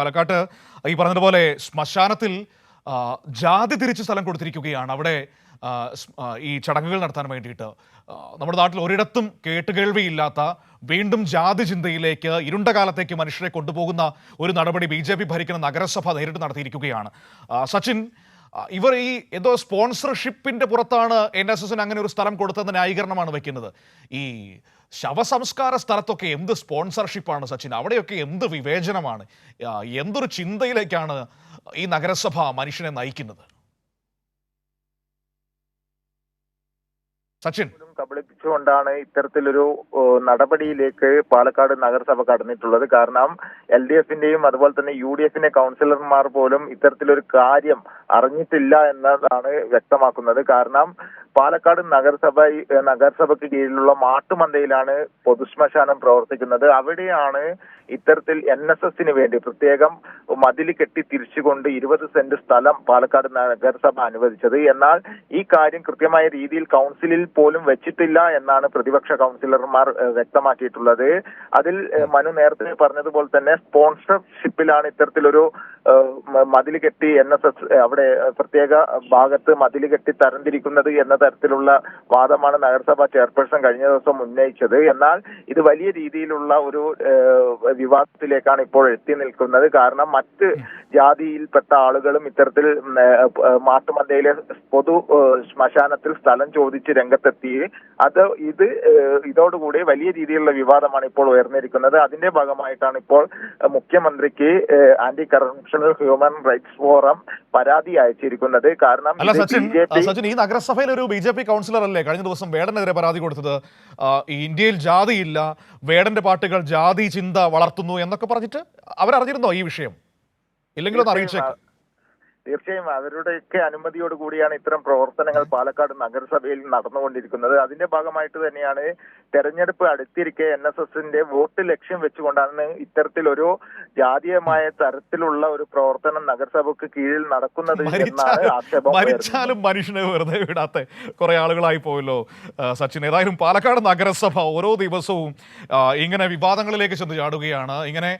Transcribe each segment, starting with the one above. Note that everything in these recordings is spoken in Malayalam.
പാലക്കാട്ട് ഈ പറഞ്ഞതുപോലെ ശ്മശാനത്തിൽ ജാതി തിരിച്ച് സ്ഥലം കൊടുത്തിരിക്കുകയാണ്. അവിടെ ഈ ചടങ്ങുകൾ നടത്താൻ വേണ്ടിയിട്ട് നമ്മുടെ നാട്ടിൽ ഒരിടത്തും കേട്ടുകേൾവിയില്ലാത്ത വീണ്ടും ജാതി ചിന്തയിലേക്ക് ഇരുണ്ട കാലത്തേക്ക് മനുഷ്യരെ കൊണ്ടുപോകുന്ന ഒരു നടപടി BJP ഭരിക്കുന്ന നഗരസഭ നേരിട്ട് നടത്തിയിരിക്കുകയാണ്. സച്ചിൻ, ഇവർ ഈ ഏതോ സ്പോൺസർഷിപ്പിന്റെ പുറത്താണ് NSSന് അങ്ങനെ ഒരു സ്ഥലം കൊടുത്തതെന്ന ന്യായീകരണമാണ് വെക്കുന്നത്. ഈ ശവസംസ്കാര സ്ഥലത്തൊക്കെ എന്ത് സ്പോൺസർഷിപ്പാണ് സച്ചിൻ? അവിടെയൊക്കെ എന്ത് വിവേചനമാണ്? എന്തൊരു ചിന്തയിലേക്കാണ് ഈ നഗരസഭ മനുഷ്യനെ നയിക്കുന്നത്? സച്ചിൻ, കബളിപ്പിച്ചുകൊണ്ടാണ് ഇത്തരത്തിലൊരു നടപടിയിലേക്ക് പാലക്കാട് നഗരസഭ കടന്നിട്ടുള്ളത്. കാരണം LDFന്റെയും അതുപോലെ തന്നെ UDFന്റെ കൗൺസിലർമാർ പോലും ഇത്തരത്തിലൊരു അറിഞ്ഞിട്ടില്ല എന്നതാണ് വ്യക്തമാക്കുന്നത്. കാരണം പാലക്കാട് നഗരസഭയ്ക്ക് കീഴിലുള്ള മാട്ടുമന്തയിലാണ് പൊതുശ്മശാനം പ്രവർത്തിക്കുന്നത്. അവിടെയാണ് ഇത്തരത്തിൽ NSSന് വേണ്ടി പ്രത്യേകം മതിൽ കെട്ടി തിരിച്ചുകൊണ്ട് 20 സെന്റ് സ്ഥലം പാലക്കാട് നഗരസഭ അനുവദിച്ചത്. എന്നാൽ ഈ കാര്യം കൃത്യമായ രീതിയിൽ കൗൺസിലിൽ പോലും വെച്ചിട്ടില്ല എന്നാണ് പ്രതിപക്ഷ കൗൺസിലർമാർ വ്യക്തമാക്കിയിട്ടുള്ളത്. അതിൽ മനു നേരത്തെ പറഞ്ഞതുപോലെ തന്നെ സ്പോൺസർഷിപ്പിലാണ് ഇത്തരത്തിലൊരു മതിൽ കെട്ടി NSS അവിടെ പ്രത്യേക ഭാഗത്ത് മതിൽ കെട്ടി തരംതിരിക്കുന്നത് എന്ന തരത്തിലുള്ള വാദമാണ് നഗരസഭ ചെയർപേഴ്സൺ കഴിഞ്ഞ ദിവസം ഉന്നയിച്ചത്. എന്നാൽ ഇത് വലിയ രീതിയിലുള്ള ഒരു വിവാദത്തിലേക്കാണ് ഇപ്പോൾ എത്തി നിൽക്കുന്നത്. കാരണം മറ്റ് ജാതിയിൽപ്പെട്ട ആളുകളും ഇത്തരത്തിൽ മാട്ടുമന്തയിലെ പൊതു ശ്മശാനത്തിൽ സ്ഥലം ചോദിച്ച് രംഗത്തെത്തി. ഇതോടുകൂടി വലിയ രീതിയിലുള്ള വിവാദമാണ് ഇപ്പോൾ ഉയർന്നിരിക്കുന്നത്. അതിന്റെ ഭാഗമായിട്ടാണ് ഇപ്പോൾ മുഖ്യമന്ത്രിക്ക് ആന്റി കറപ്ഷണൽ ഹ്യൂമൻ റൈറ്റ്സ് ഫോറം പരാതി അയച്ചിരിക്കുന്നത്. കാരണം സച്ചിൻ, ഈ നഗരസഭയിൽ ഒരു BJP കൗൺസിലർ അല്ലേ കഴിഞ്ഞ ദിവസം വേടനെതിരെ പരാതി കൊടുത്തത്? ഇന്ത്യയിൽ ജാതിയില്ല, വേടന്റെ പാട്ടുകൾ ജാതി ചിന്ത വളർത്തുന്നു എന്നൊക്കെ പറഞ്ഞിട്ട് അവരറിഞ്ഞിരുന്നോ ഈ വിഷയം? ഇല്ലെങ്കിലും ഒന്ന് അറിയിച്ചേക്കാം. തീർച്ചയായും അവരുടെയൊക്കെ അനുമതിയോട് കൂടിയാണ് ഇത്തരം പ്രവർത്തനങ്ങൾ പാലക്കാട് നഗരസഭയിൽ നടന്നുകൊണ്ടിരിക്കുന്നത്. അതിന്റെ ഭാഗമായിട്ട് തന്നെയാണ് തെരഞ്ഞെടുപ്പ് അടുത്തിരിക്കെ NSSന്റെ വോട്ട് ലക്ഷ്യം വെച്ചുകൊണ്ടാണ് ഇത്തരത്തിലൊരു ജാതീയമായ തരത്തിലുള്ള ഒരു പ്രവർത്തനം നഗരസഭയ്ക്ക് കീഴിൽ നടക്കുന്നത് എന്നാണ് ആക്ഷേപം. മരിച്ചാലും മനുഷ്യനെ വെറുതെ വിടാത്ത കുറെ ആളുകളായി പോയല്ലോ സച്ചിൻ. ഏതായാലും പാലക്കാട് നഗരസഭ ഓരോ ദിവസവും ഇങ്ങനെ വിവാദങ്ങളിലേക്ക് ചെന്ന് ചാടുകയാണ്. ഇങ്ങനെ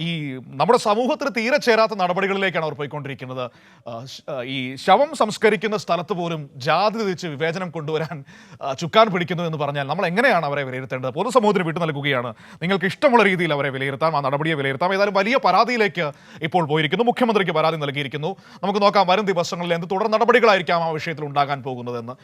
ഈ നമ്മുടെ സമൂഹത്തിന് തീരെ ചേരാത്ത നടപടികളിലേക്കാണ് അവർ പോയിക്കൊണ്ടിരിക്കുന്നത്. ഈ ശവം സംസ്കരിക്കുന്ന സ്ഥലത്ത് പോലും ജാതി തിരിച്ച് വിവേചനം കൊണ്ടുവരാൻ ചുക്കാൻ പിടിക്കുന്നു എന്ന് പറഞ്ഞാൽ നമ്മൾ എങ്ങനെയാണ് അവരെ വിലയിരുത്തേണ്ടത്? പൊതുസമൂഹത്തിന് വിട്ടു നൽകുകയാണ്. നിങ്ങൾക്ക് ഇഷ്ടമുള്ള രീതിയിൽ അവരെ വിലയിരുത്താം, ആ നടപടിയെ വിലയിരുത്താം. ഏതായാലും വലിയ പരാതിയിലേക്ക് ഇപ്പോൾ പോയിരിക്കുന്നു. മുഖ്യമന്ത്രിക്ക് പരാതി നൽകിയിരിക്കുന്നു. നമുക്ക് നോക്കാം വരും ദിവസങ്ങളിൽ എന്ത് തുടർ നടപടികളായിരിക്കാം ആ വിഷയത്തിൽ ഉണ്ടാകാൻ പോകുന്നതെന്ന്.